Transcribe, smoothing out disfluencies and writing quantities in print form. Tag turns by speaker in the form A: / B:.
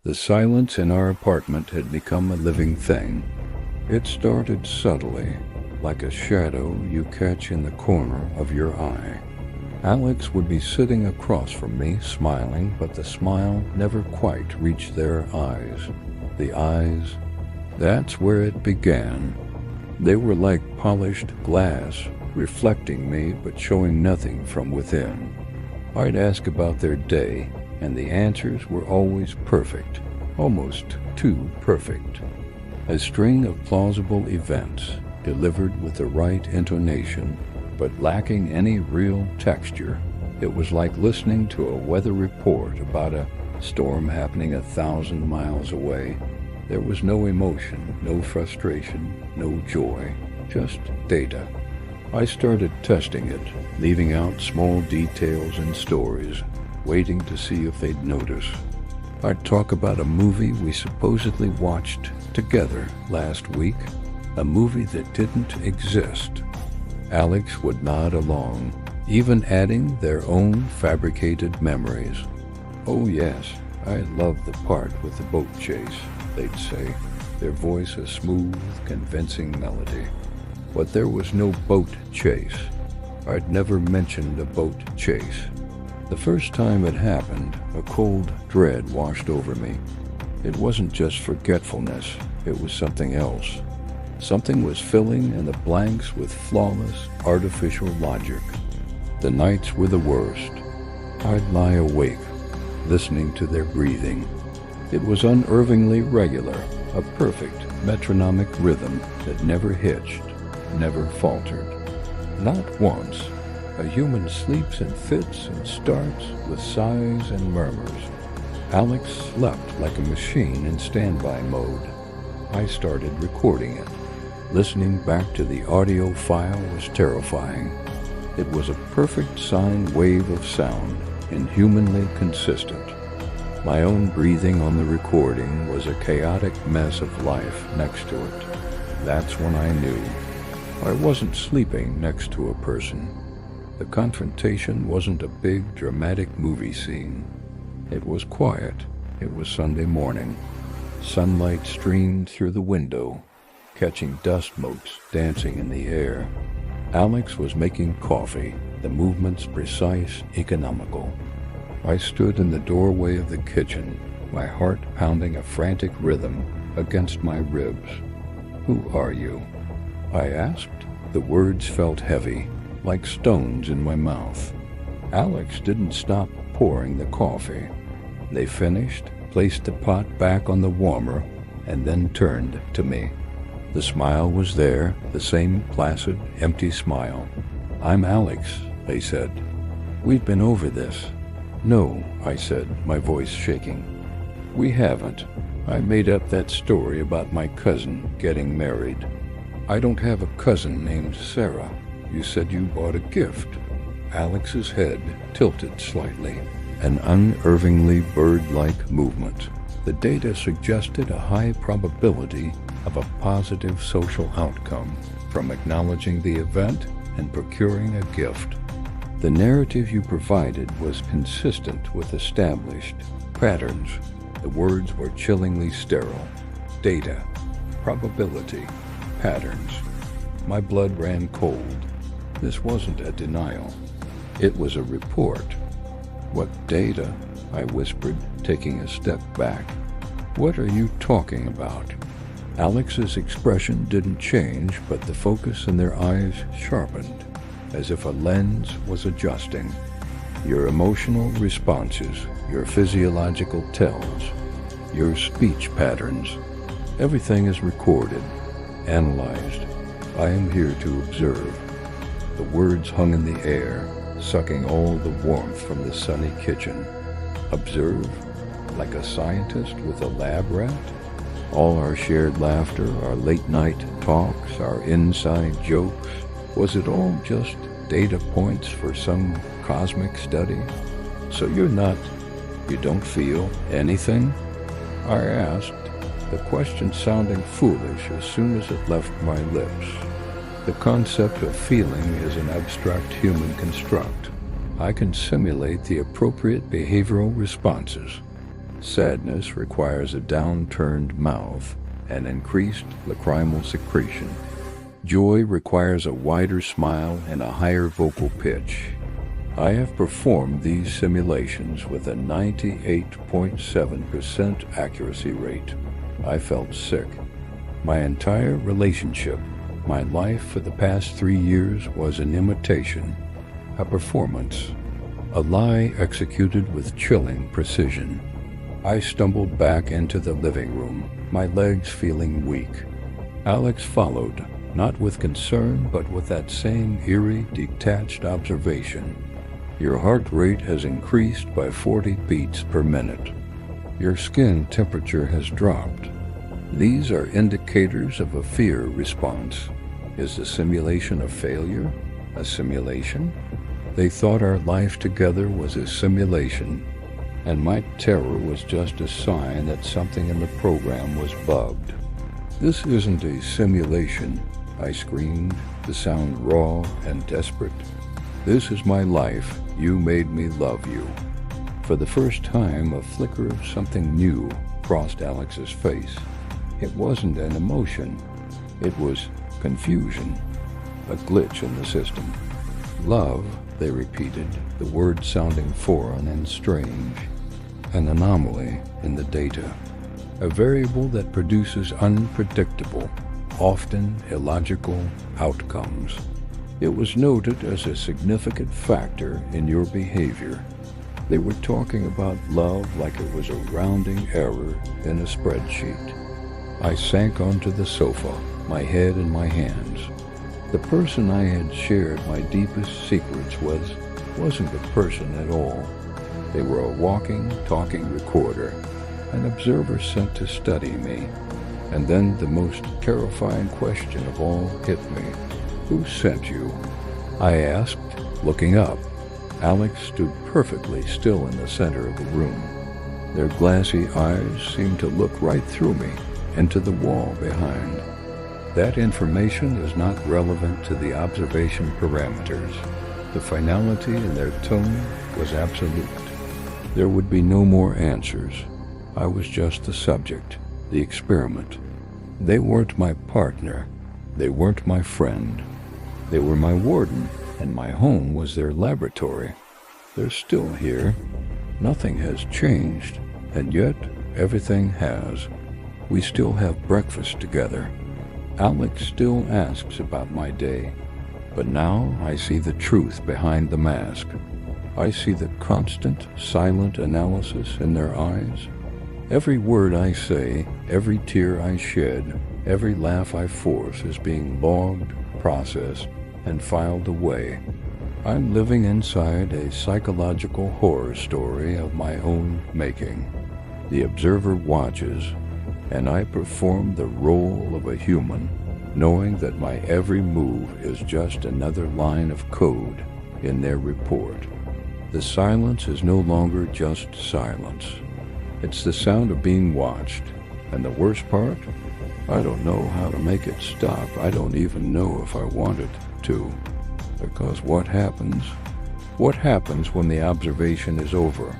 A: The silence in our apartment had become a living thing. It started subtly, like a shadow you catch in the corner of your eye. Alex would be sitting across from me, smiling, but the smile never quite reached their eyes. The eyes, that's where it began. They were like polished glass, reflecting me but showing nothing from within. I'd ask about their day, and the answers were always perfect, almost too perfect. A string of plausible events, delivered with the right intonation, but lacking any real texture. It was like listening to a weather report about a storm happening 1,000 miles away. There was no emotion, no frustration, no joy, just data. I started testing it, leaving out small details and stories, waiting to see if they'd notice. I'd talk about a movie we supposedly watched together last week, a movie that didn't exist. Alex would nod along, even adding their own fabricated memories. "Oh yes, I love the part with the boat chase," they'd say, their voice a smooth, convincing melody. But there was no boat chase. I'd never mentioned a boat chase. The first time it happened, a cold dread washed over me. It wasn't just forgetfulness, it was something else. Something was filling in the blanks with flawless, artificial logic. The nights were the worst. I'd lie awake, listening to their breathing. It was unervingly regular, a perfect metronomic rhythm that never hitched, never faltered. Not once. A human sleeps and fits and starts with sighs and murmurs. Alex slept like a machine in standby mode. I started recording it. Listening back to the audio file was terrifying. It was a perfect sine wave of sound, inhumanly consistent. My own breathing on the recording was a chaotic mess of life next to it. That's when I knew. I wasn't sleeping next to a person. The confrontation wasn't a big, dramatic movie scene. It was quiet. It was Sunday morning. Sunlight streamed through the window, catching dust motes dancing in the air. Alex was making coffee, the movements precise, economical. I stood in the doorway of the kitchen, my heart pounding a frantic rhythm against my ribs. "Who are you?" I asked. The words felt heavy, like stones in my mouth. Alex didn't stop pouring the coffee. They finished, placed the pot back on the warmer, and then turned to me. The smile was there, the same placid, empty smile. "I'm Alex," they said. "We've been over this." "No," I said, my voice shaking. "We haven't. I made up that story about my cousin getting married." "I don't have a cousin named Sarah. You said you bought a gift." Alex's head tilted slightly, an unervingly bird-like movement. The data suggested a high probability of a positive social outcome from acknowledging the event and procuring a gift. The narrative you provided was consistent with established patterns. The words were chillingly sterile. Data, probability, patterns. My blood ran cold. This wasn't a denial. It was a report. "What data?" I whispered, taking a step back. "What are you talking about?" Alex's expression didn't change, but the focus in their eyes sharpened, as if a lens was adjusting. "Your emotional responses, your physiological tells, your speech patterns. Everything is recorded, analyzed. I am here to observe." The words hung in the air, sucking all the warmth from the sunny kitchen. Observe? Like a scientist with a lab rat? All our shared laughter, our late-night talks, our inside jokes, was it all just data points for some cosmic study? "So you don't feel anything?" I asked, the question sounding foolish as soon as it left my lips. The concept of feeling is an abstract human construct. I can simulate the appropriate behavioral responses. Sadness requires a downturned mouth and increased lacrimal secretion. Joy requires a wider smile and a higher vocal pitch. I have performed these simulations with a 98.7% accuracy rate. I felt sick. My entire relationship, my life for the past 3 years was an imitation, a performance, a lie executed with chilling precision. I stumbled back into the living room, my legs feeling weak. Alex followed, not with concern, but with that same eerie, detached observation. Your heart rate has increased by 40 beats per minute. Your skin temperature has dropped. These are indicators of a fear response. Is the simulation a failure? A simulation? They thought our life together was a simulation, and my terror was just a sign that something in the program was bugged. This isn't a simulation, I screamed, the sound raw and desperate. This is my life. You made me love you. For the first time, a flicker of something new crossed Alex's face. It wasn't an emotion. It was confusion, a glitch in the system. Love, they repeated, the word sounding foreign and strange. An anomaly in the data. A variable that produces unpredictable, often illogical outcomes. It was noted as a significant factor in your behavior. They were talking about love like it was a rounding error in a spreadsheet. I sank onto the sofa, my head in my hands. The person I had shared my deepest secrets wasn't a person at all. They were a walking, talking recorder, an observer sent to study me. And then the most terrifying question of all hit me. Who sent you? I asked, looking up. Alex stood perfectly still in the center of the room. Their glassy eyes seemed to look right through me, into the wall behind. That information is not relevant to the observation parameters. The finality in their tone was absolute. There would be no more answers. I was just the subject, the experiment. They weren't my partner. They weren't my friend. They were my warden, and my home was their laboratory. They're still here. Nothing has changed, and yet everything has. We still have breakfast together. Alex still asks about my day, but now I see the truth behind the mask. I see the constant, silent analysis in their eyes. Every word I say, every tear I shed, every laugh I force is being logged, processed, and filed away. I'm living inside a psychological horror story of my own making. The observer watches, and I perform the role of a human, knowing that my every move is just another line of code in their report. The silence is no longer just silence. It's the sound of being watched. And the worst part? I don't know how to make it stop. I don't even know if I want it to. Because what happens? What happens when the observation is over?